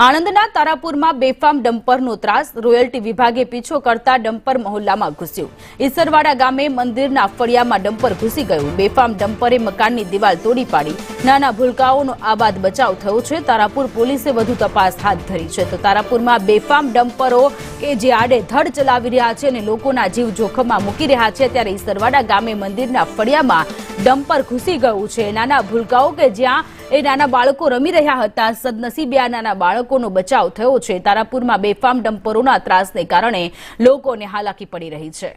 આણંદના તારાપુરમાં બેફામ ડમ્પરનો ત્રાસ. રોયલ્ટી વિભાગે પીછો કરતા ડમ્પર મહોલ્લામાં ઘૂસ્યું. ઈસરવાડા ગામે મંદિરના ફળિયામાં ડમ્પર ઘૂસી ગયું. બેફામ ડમ્પરે મકાનની દિવાલ તોડી પાડી. નાના ભૂલકાઓનો આબાદ બચાવ થયો છે. તારાપુર પોલીસે વધુ તપાસ હાથ ધરી છે. તો તારાપુરમાં બેફામ ડમ્પરો કે જે આડેધડ ચલાવી રહ્યા છે અને લોકોના જીવ જોખમમાં મૂકી રહ્યા છે, ત્યારે ઈસરવાડા ગામે મંદિરના ફળિયામાં ડમ્પર ઘૂસી ગયું છે. નાના ભૂલકાઓ કે જ્યાં નાના બાળકો રમી રહ્યા હતા, સદનસીબે આ નાના બાળકોનો બચાવ થયો છે. તારાપુરમાં બેફામ ડમ્પરોના ત્રાસને કારણે લોકોને હાલાકી પડી રહી છે.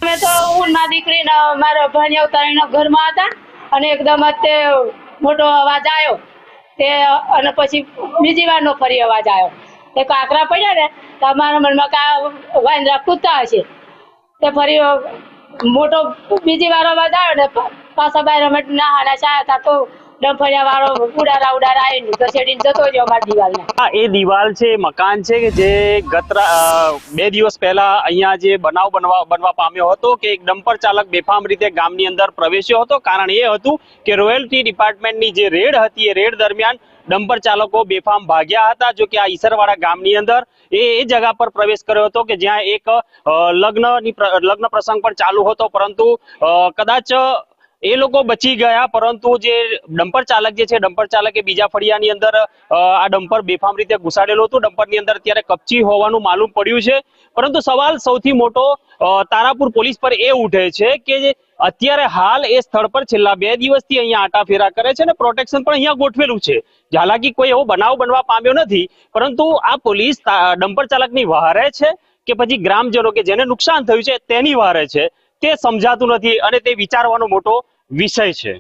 અમે તો હું ના દીકરી ને મારા ભાણિયા ઉતારીને ઘરમાં હતા અને એકદમ જ મોટો અવાજ આવ્યો તે અને પછી બીજી વારનો ફરી અવાજ આવ્યો. તે કાંકરા પડ્યા ને તો અમારા મનમાં કા વાંદરા કૂદતા હશે. તે ફરી મોટો બીજી વાર અવાજ આવ્યો ને પાછા બહાર અમે નાહાના છાયા હતા તો ડંફળિયા વાળો ઉડારા આવીને ઘસેડીને જતો રહ્યો અમારી દિવાલને. એ દિવાલ છે, મકાન છે કે જે ગત 2 દિવસ પહેલા અહીંયા જે બનાવ બનવા પામ્યો હતો કે એક ડમ્પર ચાલક બેફામ રીતે ગામની અંદર પ્રવેશ્યો હતો. કારણ એ હતું કે રોયલ્ટી ડિપાર્ટમેન્ટની જે રેડ હતી એ રેડ દરમિયાન ડમ્પર ચાલકો બેફામ ભાગ્યા હતા. જો કે આ ઈસરવાડા ગામની અંદર એ જગા પર પ્રવેશ કર્યો હતો કે જ્યાં એક લગ્ન પ્રસંગ પણ ચાલુ હતો, પરંતુ કદાચ એ લોકો બચી ગયા. પરંતુ જે ડમ્પર ચાલક જે છે, ડમ્પર ચાલકે બીજા ફળિયાની અંદર આ ડમ્પર બેફામ રીતે ઘુસાડેલું હતું. ડમ્પરની અંદર અત્યારે કપચી હોવાનું માલુમ પડ્યું છે. પરંતુ સવાલ સૌથી મોટો તારાપુર પોલીસ પર એ ઉઠે છે કે અત્યારે હાલ એ સ્થળ પર છેલ્લા 2 દિવસથી અહીંયા આટાફેરા કરે છે અને પ્રોટેક્શન પણ અહીંયા ગોઠવેલું છે. હાલાકી કોઈ એવો બનાવ બનવા પામ્યો નથી, પરંતુ આ પોલીસ ડમ્પર ચાલકની વહારે છે કે પછી ગ્રામજનો કે જેને નુકસાન થયું છે તેની વહારે છે તે સમજાતું નથી અને તે વિચારવાનો મોટો વિષય છે.